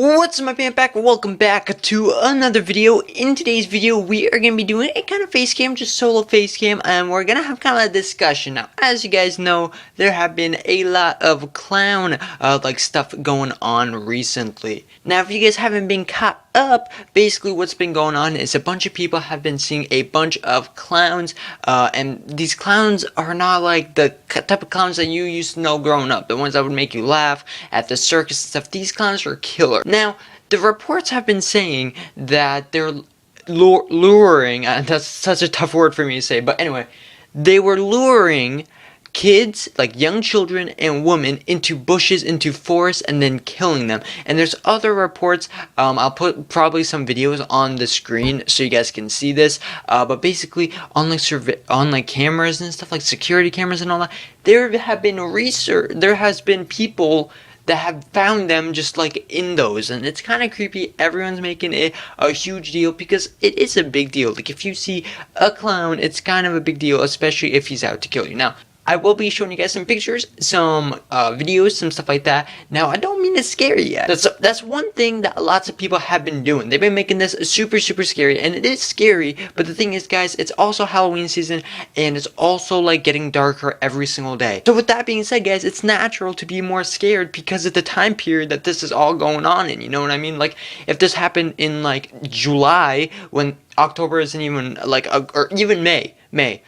What's up, my PandaPack? Welcome back to another video. In today's video, we are going to be doing a kind of face cam, just solo face cam, and we're going to have kind of a discussion. Now, as you guys know, there have been a lot of clown stuff going on recently. Now, if you guys haven't been caught up, basically what's been going on is a bunch of people have been seeing a bunch of clowns, and these clowns are not like the type of clowns that you used to know growing up, the ones that would make you laugh at the circus and stuff. These clowns are killer. Now, the reports have been saying that they're luring, that's such a tough word for me to say, but anyway, they were luring kids, like young children and women, into bushes, into forests, and then killing them. And there's other reports. I'll put probably some videos on the screen so you guys can see this. But basically, on like cameras and stuff, like security cameras and all that, there have been research. There has been people that have found them just like in those, and it's kind of creepy. Everyone's making it a huge deal because it is a big deal. Like if you see a clown, it's kind of a big deal, especially if he's out to kill you. Now, I will be showing you guys some pictures, some videos, some stuff like that. Now, I don't mean to scare you yet. That's one thing that lots of people have been doing. They've been making this super scary, and it is scary. But the thing is, guys, it's also Halloween season, and it's also like getting darker every single day. So with that being said, guys, it's natural to be more scared because of the time period that this is all going on in. You know what I mean? Like if this happened in like July, when October isn't even like, or even May.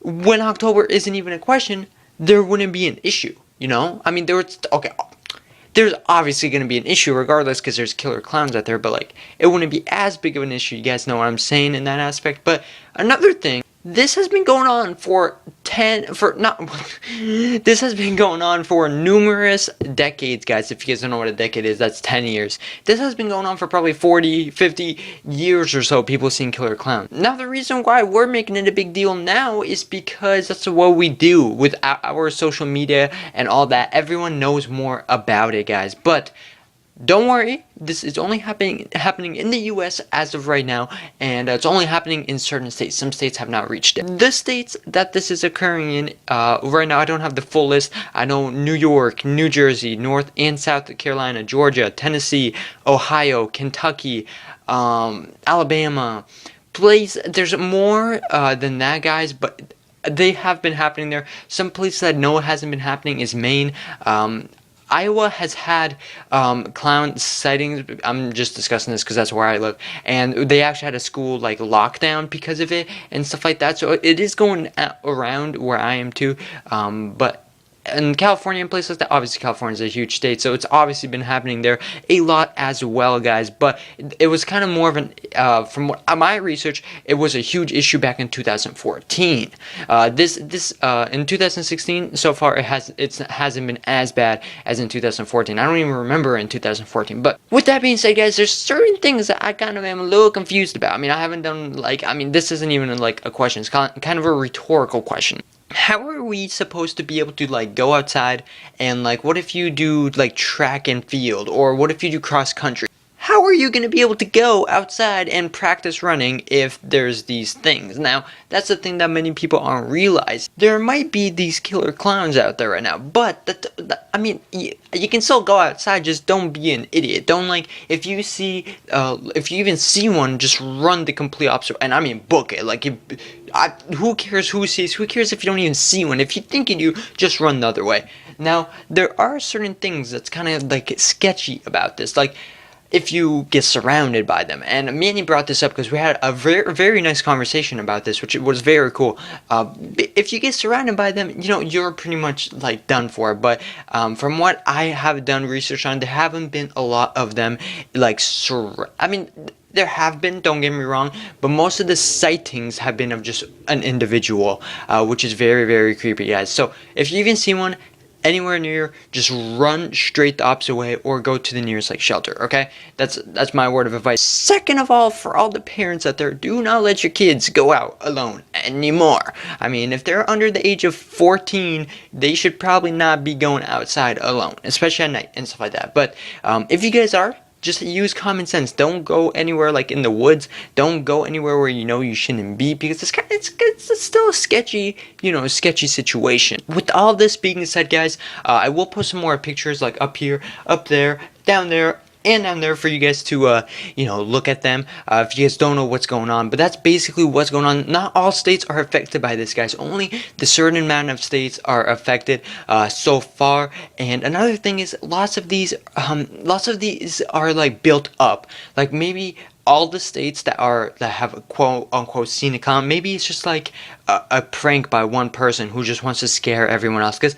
When October isn't even a question, there wouldn't be an issue, you know? I mean, there's obviously going to be an issue regardless because there's killer clowns out there, but like, it wouldn't be as big of an issue. You guys know what I'm saying in that aspect. But another thing, this has been going on for this has been going on for numerous decades, guys. If you guys don't know what a decade is, that's 10 years. This has been going on for probably 40, 50 years or so, people seeing killer clowns. Now, the reason why we're making it a big deal now is because that's what we do with our social media and all that. Everyone knows more about it, guys. But don't worry, this is only happening in the US as of right now, and it's only happening in certain states. Some states have not reached it. The states that this is occurring in, right now I don't have the full list. I know New York, New Jersey, North and South Carolina, Georgia, Tennessee, Ohio, Kentucky, Alabama. There's more than that, guys, but they have been happening there. Some places that know it hasn't been happening is Maine. Iowa has had clown sightings. I'm just discussing this because that's where I live, and they actually had a school like lockdown because of it and stuff like that. So it is going around where I am too, but in California and places like that, obviously California is a huge state, so it's obviously been happening there a lot as well, guys. But it was kind of more of an, from what my research, it was a huge issue back in 2014. In 2016, so far it hasn't been as bad as in 2014. I don't even remember in 2014. But with that being said, guys, there's certain things that I kind of am a little confused about. I mean, I haven't done this isn't even like a question. It's kind of a rhetorical question. How are we supposed to be able to like go outside and like what if you do like track and field, or what if you do cross country? How are you going to be able to go outside and practice running if there's these things? Now, that's the thing that many people aren't realizing. There might be these killer clowns out there right now, but I mean, you can still go outside, just don't be an idiot. Don't like, if you even see one, just run the complete opposite, and I mean book it. Like, who cares who sees? Who cares if you don't even see one? If you think you do, just run the other way. Now, there are certain things that's kind of like sketchy about this, like if you get surrounded by them. And Manny brought this up because we had a very nice conversation about this, which was very cool. If you get surrounded by them, you know, you're pretty much like done for. But from what I have done research on, there haven't been a lot of them like I mean, there have been, don't get me wrong, but most of the sightings have been of just an individual, which is very creepy, guys. So if you even see one anywhere near, just run straight the opposite way or go to the nearest like shelter, okay? That's my word of advice. Second of all, for all the parents out there, do not let your kids go out alone anymore. I mean, if they're under the age of 14, they should probably not be going outside alone, especially at night and stuff like that. But if you guys are, just use common sense. Don't go anywhere like in the woods. Don't go anywhere where you know you shouldn't be, because it's still a sketchy, sketchy situation. With all this being said, guys, I will post some more pictures like up here, up there, down there, and down there for you guys to, you know, look at them if you guys don't know what's going on. But that's basically what's going on. Not all states are affected by this, guys. Only the certain amount of states are affected so far. And another thing is, lots of these are like built up. Like maybe all the states that have a quote unquote seen a clown, maybe it's just like a prank by one person who just wants to scare everyone else. Because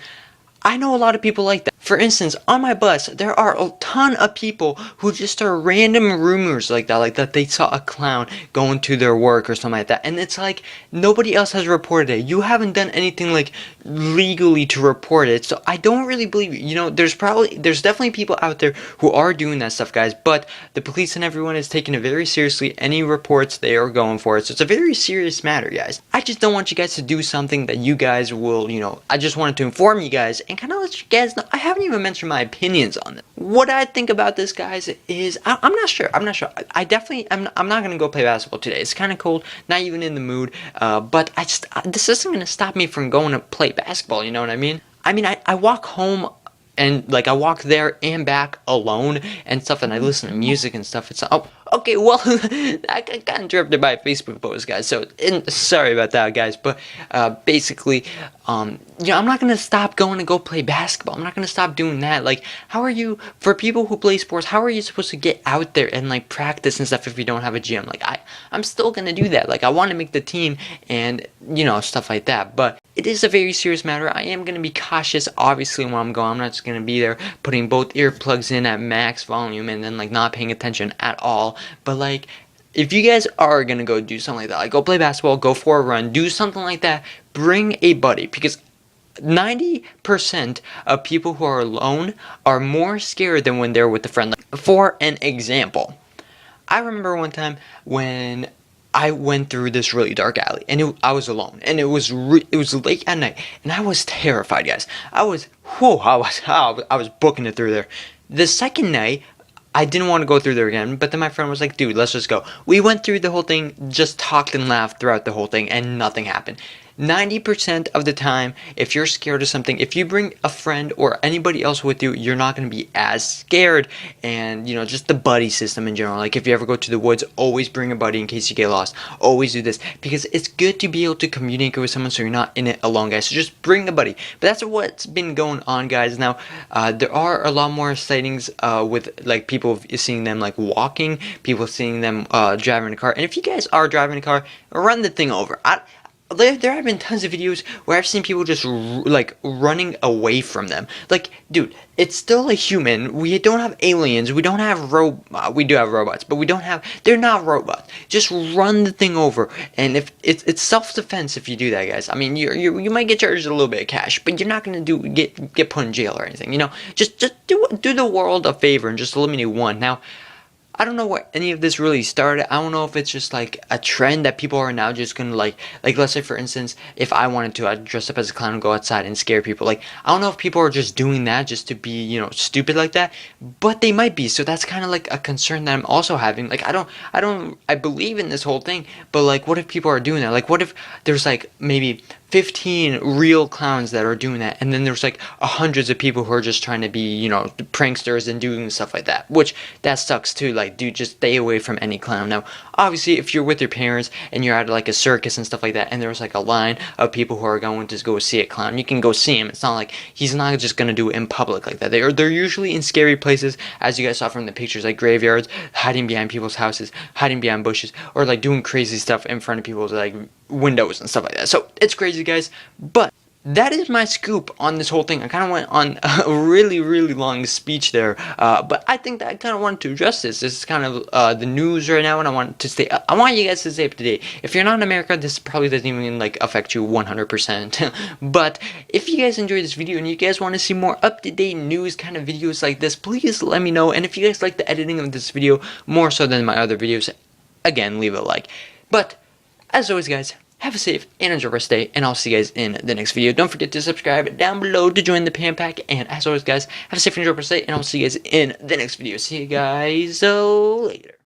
I know a lot of people like that. For instance, on my bus, there are a ton of people who just start random rumors like that they saw a clown going to their work or something like that. And it's like, nobody else has reported it. You haven't done anything like legally to report it. So I don't really believe you. You know, there's definitely people out there who are doing that stuff, guys. But the police and everyone is taking it very seriously. Any reports, they are going for it. So it's a very serious matter, guys. I just don't want you guys to do something that you guys will, you know, I just wanted to inform you guys and kind of let you guys know. I haven't even mentioned my opinions on this. What I think about this, guys, is I'm not sure. I'm not gonna go play basketball today. It's kind of cold. Not even in the mood. But this isn't gonna stop me from going to play basketball. You know what I mean? I walk home. And like I walk there and back alone and stuff, and I listen to music and stuff. It's okay. Well, I got interrupted by a Facebook post, guys. So sorry about that, guys. But basically, you know, I'm not gonna stop going to go play basketball. I'm not gonna stop doing that. Like, how are you, for people who play sports? How are you supposed to get out there and like practice and stuff if you don't have a gym? Like I'm still gonna do that. Like I want to make the team and you know stuff like that. But it is a very serious matter. I am going to be cautious, obviously, when I'm going. I'm not just going to be there putting both earplugs in at max volume and then, like, not paying attention at all. But, like, if you guys are going to go do something like that, like, go play basketball, go for a run, do something like that, bring a buddy. Because 90% of people who are alone are more scared than when they're with a friend. Like, for an example, I remember one time when I went through this really dark alley, and I was alone, and it was late at night, and I was terrified, guys. I was booking it through there. The second night, I didn't want to go through there again, but then my friend was like, dude, let's just go. We went through the whole thing, just talked and laughed throughout the whole thing, and nothing happened. 90% of the time, if you're scared of something, if you bring a friend or anybody else with you, you're not going to be as scared. And, you know, just the buddy system in general. Like, if you ever go to the woods, always bring a buddy in case you get lost. Always do this. Because it's good to be able to communicate with someone so you're not in it alone, guys. So just bring a buddy. But that's what's been going on, guys. Now, there are a lot more sightings with, like, people seeing them, like, walking. People seeing them driving a car. And if you guys are driving a car, run the thing over. There have been tons of videos where I've seen people just like running away from them. Like, dude, it's still a human. We don't have aliens. We don't have we do have robots, but they're not robots. Just run the thing over. And if it's self-defense if you do that, guys. I mean, you might get charged a little bit of cash, but you're not gonna get put in jail or anything. You know, just do the world a favor and just eliminate one. Now, I don't know what any of this really started. I don't know if it's just like a trend that people are now just gonna like let's say for instance, if I wanted to, I'd dress up as a clown and go outside and scare people. Like, I don't know if people are just doing that just to be, you know, stupid like that, but they might be. So that's kind of like a concern that I'm also having. Like, I believe in this whole thing, but like, what if people are doing that? Like, what if there's like maybe 15 real clowns that are doing that, and then there's like hundreds of people who are just trying to be, you know, pranksters and doing stuff like that, which that sucks too. Like, dude, just stay away from any clown. Now, obviously, if you're with your parents and you're at like a circus and stuff like that, and there's like a line of people who are going to go see a clown, you can go see him. It's not like he's not just gonna do it in public like that. They're usually in scary places, as you guys saw from the pictures, like graveyards, hiding behind people's houses, hiding behind bushes, or like doing crazy stuff in front of people's like windows and stuff like that. So it's crazy, guys, but that is my scoop on this whole thing. I kind of went on a really long speech there, but I think that I kind of wanted to address this. This is kind of the news right now, and I want you guys to stay up to date. If you're not in America, this probably doesn't even like affect you 100%. But if you guys enjoyed this video and you guys want to see more up-to-date news kind of videos like this, please let me know. And if you guys like the editing of this video more so than my other videos, again, leave a like. But as always, guys, have a safe and enjoyable day, and I'll see you guys in the next video. Don't forget to subscribe down below to join the PandaPack, and as always, guys, have a safe and enjoyable day, and I'll see you guys in the next video. See you guys later.